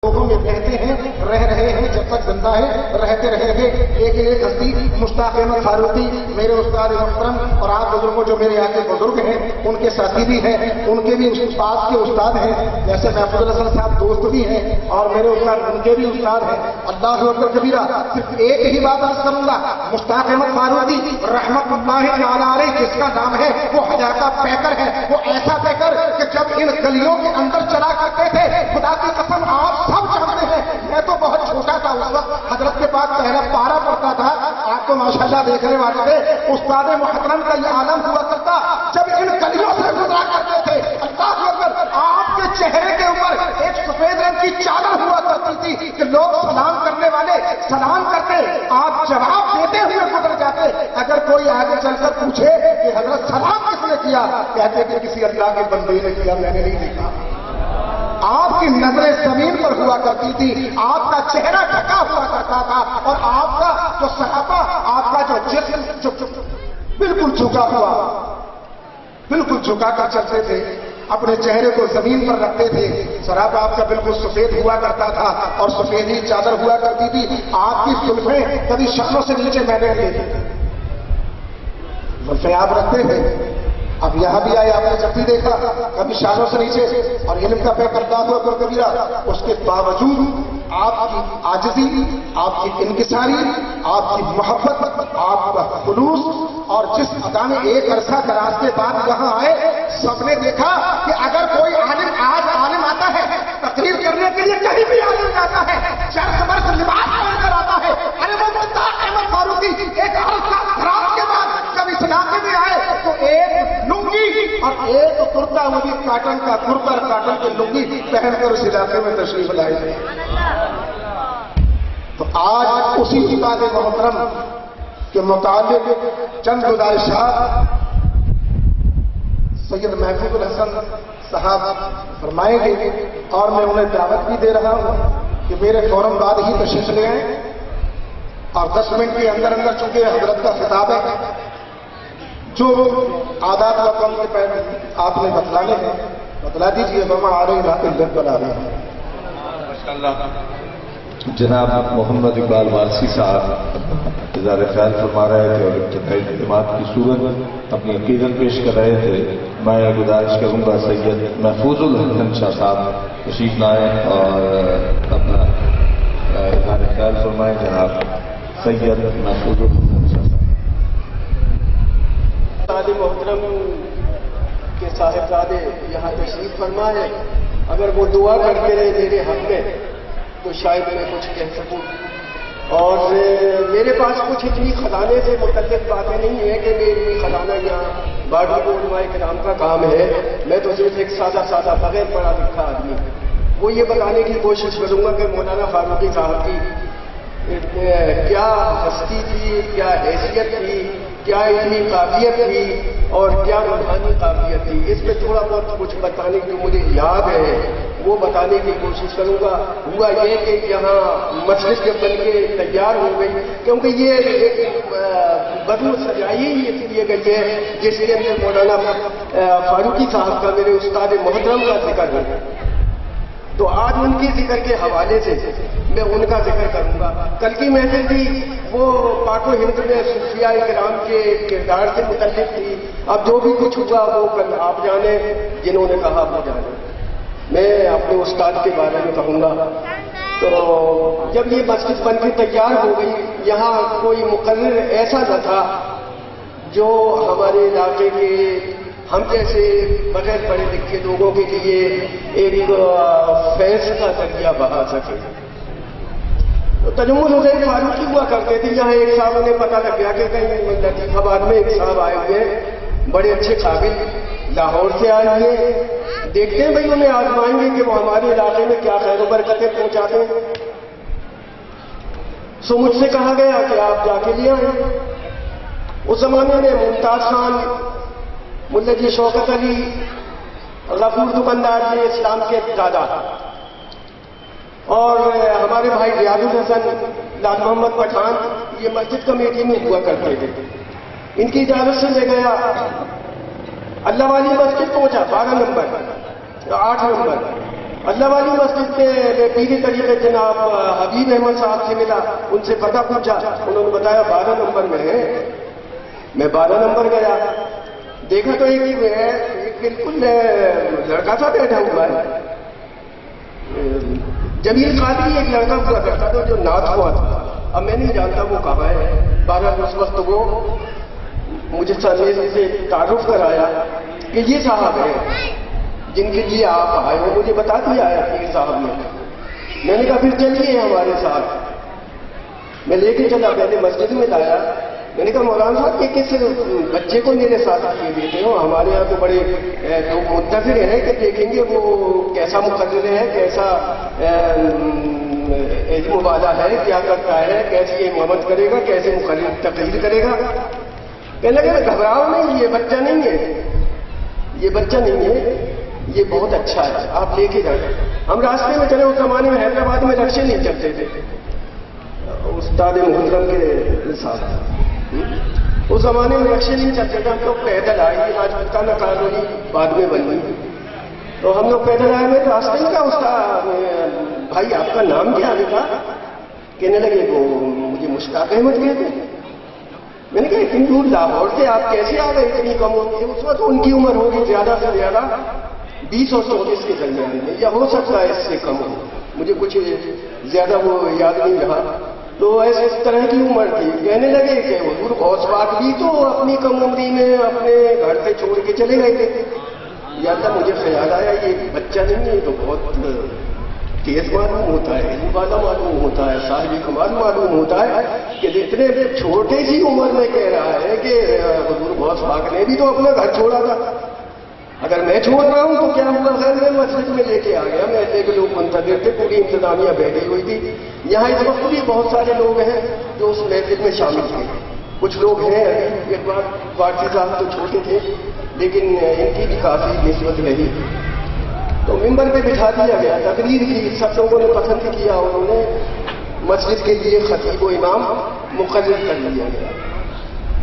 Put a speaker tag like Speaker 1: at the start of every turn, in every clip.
Speaker 1: لوگوں میں رہتے ہیں، رہ رہے ہیں جب تک زندہ ہے، رہتے رہیں گے۔ ایک ہستی مشتاق احمد فاروقی میرے استاد محترم اور آپ بزرگوں جو میرے یہاں کے بزرگ ہیں ان کے ساتھی بھی ہیں، ان کے بھی استاد کے استاد ہیں، جیسے محفوظ الحسن صاحب دوست بھی ہیں اور میرے استاد ان کے بھی استاد ہیں۔ اللہ اکبر کبیرہ۔ صرف ایک ہی بات عرض کروں گا، مشتاق احمد فاروقی رحمت اللہ تعالی علیہ جس کا نام ہے وہ ہجاکا پیکر ہے، وہ ایسا پیکر کہ جب ان گلیوں کے اندر چلا کرتے تھے، خدا کی قسم آپ سب جانتے ہیں، میں تو بہت چھوٹا تھا اس وقت، حضرت کے پاس پہلا پارا پڑتا تھا، آپ تو ماشاءاللہ دیکھنے والے تھے، استاد محترم کا یہ عالم ہوا کرتا جب ان گلیوں سے گزرا کرتے تھے، اللہ اکبر، آپ کے چہرے کے اوپر ایک سفید رنگ کی چادر ہوا کرتی تھی کہ لوگ سلام کرنے والے سلام کرتے، آپ جواب دیتے ہوئے گزر جاتے۔ اگر کوئی آگے چل کر پوچھے کہ حضرت سلام کس نے کیا، کہتے کہ کسی اللہ کے بندے نے کیا، میں نے نہیں دیکھا۔ آپ کی نظریں زمین پر ہوا کرتی تھی، آپ کا چہرہ ڈھکا ہوا کرتا تھا اور آپ کا جو صحابہ، آپ کا جو جسم بالکل جھکا ہوا، بالکل جھکا کر چلتے تھے، اپنے چہرے کو زمین پر رکھتے تھے، سراپا آپ کا بالکل سفید ہوا کرتا تھا اور سفید ہی چادر ہوا کرتی تھی، آپ کی زلفیں کبھی شانوں سے نیچے میلے تھے، زلفیں آپ رکھتے تھے۔ اب یہاں بھی آئے، آپ نے جب بھی دیکھا کبھی شانوں سے نیچے، اور علم کا پیک کرتا ہوا پر کبیرہ، اس کے باوجود آپ کی عاجزی، آپ کی انکساری، آپ کی محبت، آپ کا خلوص، اور جس ادا میں ایک عرصہ دراز کے بعد یہاں آئے، سب نے دیکھا کہ اگر کوئی عالم آج عالم آتا ہے تقریر کرنے کے لیے، کہیں بھی عالم جاتا ہے، چرس برس لباس پہن کر آتا ہے، ارے وہ مشتاق احمد فاروقی ایک عرصہ دراز کے بعد جب اس علاقے میں آئے تو ایک لنگی اور ایک کرتا، وہ بھی کاٹن کا کرتا، کاٹن کی لنگی پہن کر اس علاقے میں تشریف لائے تھے۔ تو آج اسی استاد محترم کے متعلق چند گزارشات سید محفوظ الحسن صاحب فرمائیں گے، اور میں انہیں دعوت بھی دے رہا ہوں کہ میرے فوراً بعد ہی تشریف لے آئیں، اور 10 منٹ کے اندر اندر چونکہ حضرت کا خطاب ہے، جو آداب و قوم کے پہلے آپ نے بتلانے ہیں بتلا دیجیے، ماما آ رہی رات الجن بنا رہے ہیں۔
Speaker 2: جناب محمد اقبال وارسی صاحب اظہار خیال فرما رہے تھے اور ابتدائی خدمات کی صورت اپنی عقیدت پیش کر رہے تھے۔ میں گزارش کروں گا سید محفوظ الحسن شاہ صاحب تشریف لائیں اور اپنا اظہار خیال فرمائیں۔ جناب سید محفوظ الحسن شاہ
Speaker 3: صاحب محترم کے صاحبزادے یہاں تشریف فرمائے، اگر وہ دعا کرتے رہے میرے حق میں تو شاید میں کچھ کہہ سکوں، اور میرے پاس کچھ اتنی خزانے سے متعلق باتیں نہیں ہیں کہ میری خزانہ یہاں باقی علماء کرام کا کام ہے، میں تو صرف ایک سادہ بغیر پڑھا لکھا آدمی، وہ یہ بتانے کی کوشش کروں گا کہ مولانا فاروقی صاحب کی کیا ہستی تھی، کیا حیثیت تھی، کیا اتنی قابلیت تھی اور کیا روحانی قابلیت تھی۔ اس میں تھوڑا بہت کچھ بتانے کی مجھے یاد ہے، وہ بتانے کی کوشش کروں گا۔ ہوا یہ کہ یہاں مسجد جب بن کے تیار ہو گئی، کیونکہ یہ ایک بدل سجائی ہی اس لیے گئی ہے جس کے اندر مولانا فاروقی صاحب کا، میرے استاد محترم کا ذکر ہے، تو آج ان کے ذکر کے حوالے سے میں ان کا ذکر کروں گا۔ کل کی محفل تھی وہ پاک و ہند میں صوفیاء کرام کے کردار سے متعلق تھی، اب جو بھی کچھ ہوا وہ کل آپ جانے، جنہوں نے کہا وہ جانے، میں اپنے استاد کے بارے میں کہوں گا۔ تو جب یہ مسجد بن کے تیار ہو گئی، یہاں کوئی مقرر ایسا نہ تھا جو ہمارے علاقے کے ہم جیسے بغیر پڑھے لکھے لوگوں کے لیے ایک فیض کا ذریعہ بہا سکے۔ تجمل حسین فاروقی ہوا کرتے تھے، یہاں ایک صاحب نے پتہ لگ گیا کہ کہیں لطیف آباد میں ایک صاحب آئے ہوئے ہیں، بڑے اچھے قابل، لاہور سے آئے ہوئے، دیکھتے ہیں بھائی انہیں آزمائیں گے کہ وہ ہمارے علاقے میں کیا خیر و برکتیں پہنچاتے ہیں۔ سو مجھ سے کہا گیا کہ آپ جا کے لے آئیں۔ اس زمانے میں ممتاز خان، ملا جی شوکت علی، غفور دکاندار نے اسلام کے دادا، اور ہمارے بھائی ریاض الحسن، لال محمد پٹھان، یہ مسجد کمیٹی میں ہوا کرتے تھے۔ ان کی اجازت سے لے گیا، اللہ والی مسجد پہنچا 12 نمبر 8 نمبر، اللہ والی مسجد میں پیری طریقے جناب حبیب احمد صاحب سے ملا، ان سے پتہ پوچھا، انہوں نے بتایا 12 نمبر میں ہے۔ میں 12 نمبر گیا، دیکھا تو ایک بالکل لڑکا سا بیٹھا ہوا ہے، جمیل قادری ایک لڑکا ہوا کرتا تھا جو نعت ہوا تھا، اب میں نہیں جانتا وہ کہاں ہے۔ بہرحال اس وقت وہ مجھے سے تعارف کرایا کہ یہ صاحب ہیں جن کے لیے آپ آئے ہو، مجھے بتا دیا ہے پیر صاحب نے۔ میں نے کہا پھر چلیے ہمارے ساتھ، میں لے کے چلا، پہلے مسجد میں لایا، میں نے کہا مولانا صاحب یہ کس بچے کو میرے ساتھ کیے دیتے ہو؟ ہمارے یہاں تو بڑے لوگ منتظر ہیں کہ دیکھیں گے وہ کیسا مقرر ہے، کیسا علم والا ہے، کیا کرتا ہے، کیسی امامت کرے گا، کیسے مقرر تقریر کرے گا۔ کہنے لگے گھبراؤ نہیں، یہ بچہ نہیں ہے، یہ بچہ نہیں ہے، یہ بہت اچھا ہے، آپ لے کے جائیں۔ ہم راستے میں چلے، اس زمانے میں حیدرآباد میں رکشے نہیں چلتے تھے استاد محترم کے ساتھ، اس زمانے میں رکشے نہیں چلتے تھے، ہم لوگ پیدل آئے، آج پتہ کالونی بعد میں بنی، تو ہم لوگ پیدل آئے، میں راستے میں کہا استاد بھائی آپ کا نام کیا ہے؟ کہا، کہنے لگے وہ مجھے مشتاق احمد کہتے ہیں۔ میں نے کہا اتنی دور لاہور سے آپ کیسے آ گئے اتنی کم عمر؟ اس وقت ان کی عمر ہوگی زیادہ سے زیادہ 20 اور 24 کے درمیان میں، یا ہو سکتا ہے اس سے کم ہو، مجھے کچھ زیادہ وہ یاد نہیں رہا، تو ایسے اس طرح کی عمر تھی۔ کہنے لگے کہ حضور غوث پاک بھی تو اپنی کم عمری میں اپنے گھر سے چھوڑ کے چلے گئے تھے۔ یا تھا مجھے خیال آیا یہ بچہ نہیں ہے تو بہت تیز معلوم ہوتا ہے، علم والا معلوم ہوتا ہے، صاحب کمال معلوم ہوتا ہے کہ اتنے چھوٹے سی عمر میں کہہ رہا ہے کہ حضور غوث پاک نے بھی تو اپنا گھر چھوڑا تھا، اگر میں چھوڑ رہا ہوں تو کیا ہوا؟ خیر میں مسجد میں لے کے آ گیا، میں ایک لوگ منتظر تھے، پوری انتظامیہ بیٹھی ہوئی تھی، یہاں اس وقت بھی بہت سارے لوگ ہیں جو اس محفل میں شامل تھے، کچھ لوگ ہیں ایک بار پارٹی صاحب تو چھوٹے تھے لیکن ان کی بھی کافی نسبت رہی، تو ممبر پہ بٹھا دیا گیا، تقریر کی، سب لوگوں نے پسند کیا، انہوں نے مسجد کے لیے خطیب و امام مقرر کر لیا گیا۔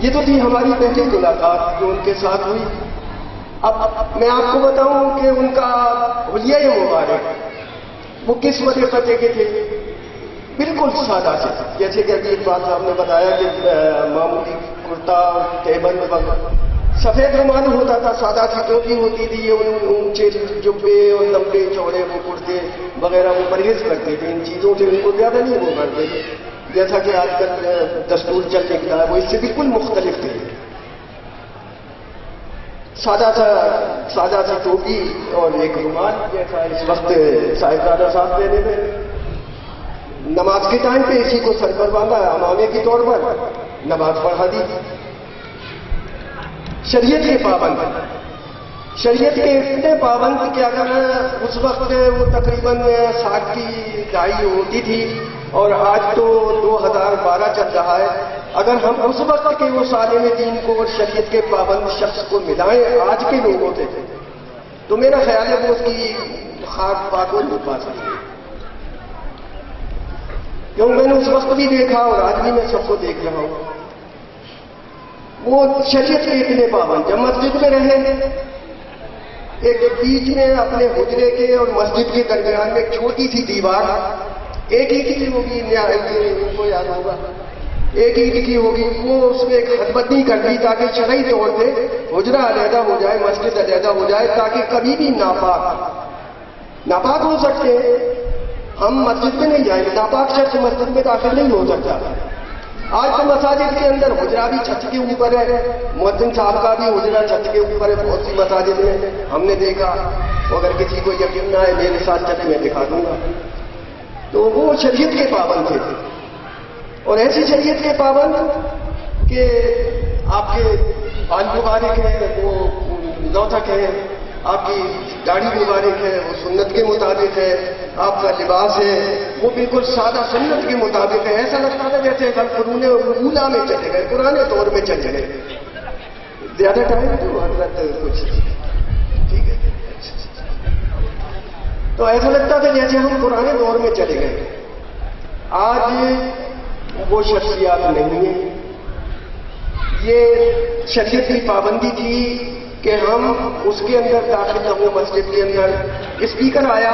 Speaker 3: یہ تو تھی ہماری پہلی ملاقات جو ان کے ساتھ ہوئی۔ اب میں آپ کو بتاؤں کہ ان کا حلیہ مبارک وہ کس وظیفے کے تھے؟ بالکل سادہ سے، جیسے کہ ابھی اقبال صاحب نے بتایا کہ معمولی کرتا اور ٹیبل سفید رومال ہوتا تھا، سادہ سی ٹوپی ہوتی تھی، یہ اونچے جبے اور لمبے چوڑے وہ کرتے وغیرہ وہ پرہیز کرتے تھے، ان چیزوں سے ان کو زیادہ نہیں وہ کرتے تھے جیسا کہ آج کل دستور چل نکلا ہے، وہ اس سے بالکل مختلف تھے۔ سادہ سی ٹوپی اور ایک رومال جیسا اس وقت صاحبزادہ صاحب لینے میں، نماز کے ٹائم پہ اسی کو سر پر باندھا امامے کے طور پر نماز پڑھا دی۔ شریعت کے پابند، شریعت کے اتنے پابند کہ اگر اس وقت وہ تقریباً 60 کی دہائی ہوتی تھی اور آج تو 2012 چل رہا ہے، اگر ہم اس وقت کے وہ عالم دین کو اور شریعت کے پابند شخص کو ملائیں آج کے لوگوں سے تو میرا خیال ہے وہ اس کی خاک پاک کو نہیں پا سکتے، کیوں میں نے اس وقت بھی دیکھا اور آج بھی میں سب کو دیکھ رہا ہوں، وہ شریعت کے اتنے پابند، جب مسجد میں رہے ایک بیچ میں اپنے حجرے کے اور مسجد کے درمیان میں ایک چھوٹی سی دیوار ایک اینٹ کی ہوگی، ان کو یاد ہوگا، ایک اینٹ کی ہوگی، وہ اس میں ایک حد بدنی کر دی تاکہ شرعی طور پہ حجرہ علیحدہ ہو جائے، مسجد علیحدہ ہو جائے، تاکہ کبھی بھی ناپاک ہو سکتے ہیں، ہم مسجد میں نہیں جائیں گے، ناپاک شخص مسجد میں داخل نہیں ہو سکتا۔ آج تو مساجد کے اندر حجرہ بھی چھت کے اوپر ہے، مؤذن صاحب کا بھی حجرہ چھت کے اوپر ہے، بہت سی مساجد میں ہم نے دیکھا، اگر کسی کو یقین نہ ہے میرے ساتھ چلے میں دکھا دوں گا۔ تو وہ شریعت کے پابند تھے، اور ایسی شریعت کے پابند کہ آپ کے بال مبارک ہے وہ نوتک ہے، آپ کی داڑھی مبارک ہے وہ سنت کے مطابق ہے، آپ کا لباس ہے وہ بالکل سادہ سنت کے مطابق ہے، ایسا لگتا ہے جیسے ہم قرون اولیٰ میں چلے گئے، پرانے دور میں چلے گئے۔ زیادہ ٹائم تو حضرت کچھ ٹھیک ہے، تو ایسا لگتا تھا جیسے ہم پرانے دور میں چلے گئے۔ آج وہ شخصیات نہیں ہیں، یہ شریعت کی پابندی تھی کہ ہم اس کے اندر داخل نہ ہوں، مسجد کے اندر اسپیکر آیا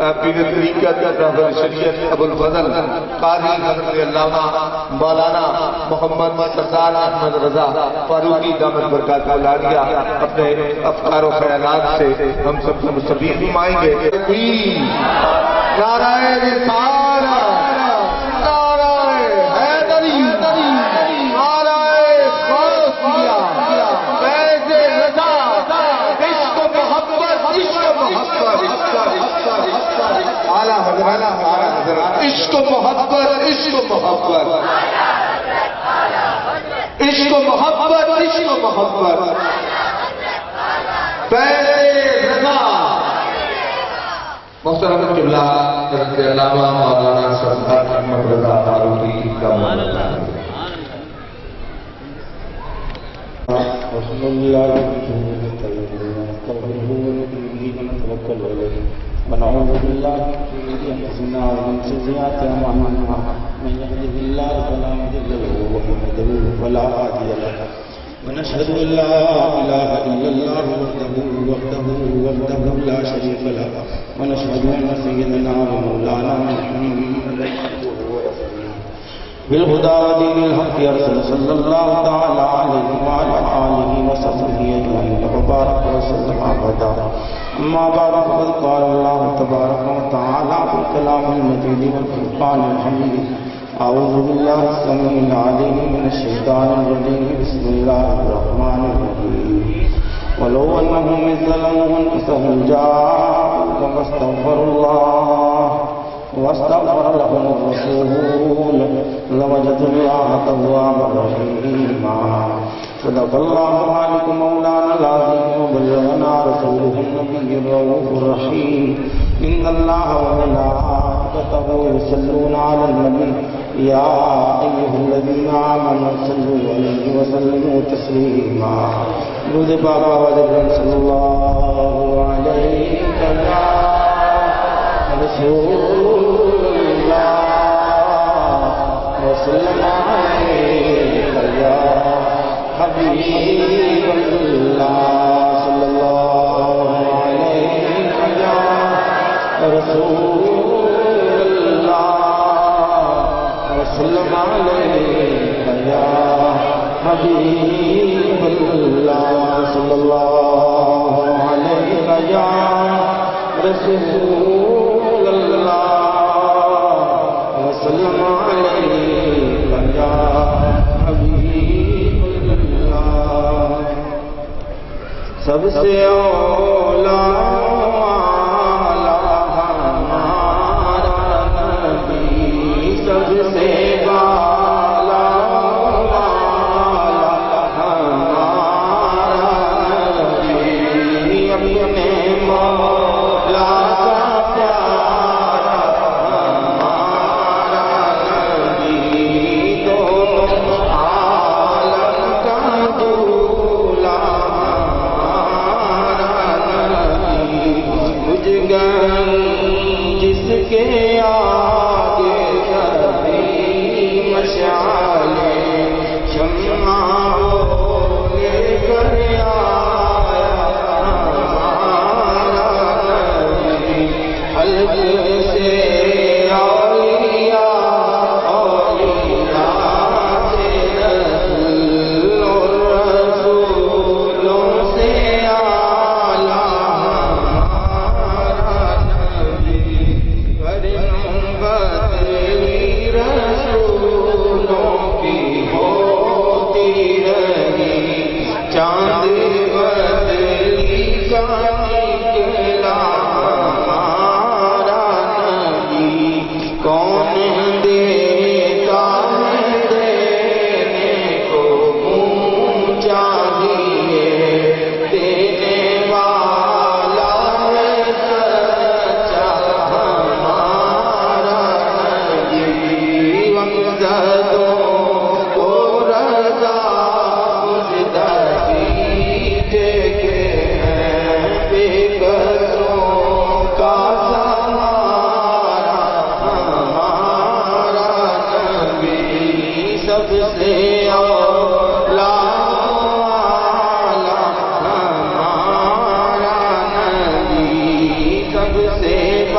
Speaker 2: پیر طریقت رہبر شریعت ابوالفضل قاضی حضرت علامہ مولانا محمد سردار احمد رضا فاروقی دامت برکات العالیہ اپنے افکار و خیالات سے ہم سب کو مستفید فرمائیں گے. نعرہ رسالت، نعرہ حیدری، نعرہ غوثیہ، فیض رضا، عشق و محبت، عشق و محبت، اعلیٰ حضرت عشق و محبت، عشق و محبت، عشق و محبت، عشق و محبت، فیض رضا. محترم قبلہ حضرت علامہ مولانا سردار احمد رضا فاروقی کا مولانا.
Speaker 4: وصلی اللہ ونعوذ باللہ من شرور انفسنا ومن سیئات اعمالنا من يهده الله فلا مضل له ومن يضلل فلا هادي له ونشهد ان لا اله الا الله وحده لا شريك له ونشهد ان سيدنا ومولانا محمدا بالهدى ودين الحق ارسل صلى الله تعالى عليه وعلى اله وصحبه اجمعين وبارك وسلم ابدا. اما بعد فقد قال الله تبارك وتعالى في الكلام المجيد والفرقان الحميد. اعوذ بالله السميع العليم من الشيطان الرجيم. بسم الله الرحمن الرحيم. ولو انهم اذ ظلموا انفسهم جاءوك واستغفر لهم الرسول لوجدوا الله توابا رحيما. صدق الله العلي مولانا العظيم وبلغنا رسوله النبي الرؤوف الرحيم. ان الله وملائكته يصلون على النبي يا ايها الذين امنوا صلوا عليه وسلموا تسليما. درود بابا وذكر صلى الله عليه رسول اللہ وسلم علیہ یا حبیب اللہ صلی اللہ علیہ یا رسول اللہ وسلم علیہ یا حبیب اللہ صلی اللہ علیہ یا رسول اللہ وسلم علیہ یا حبیب اللہ. سب سے اولا ہمارا نبی، سب سے بالا ہمارا نبی، اپنے مولا جس کے آگے کبھی مشعلے شمع لے کر آیا ہمارا نبی، حلق سے اولیاء سے نسل اور رسولوں سے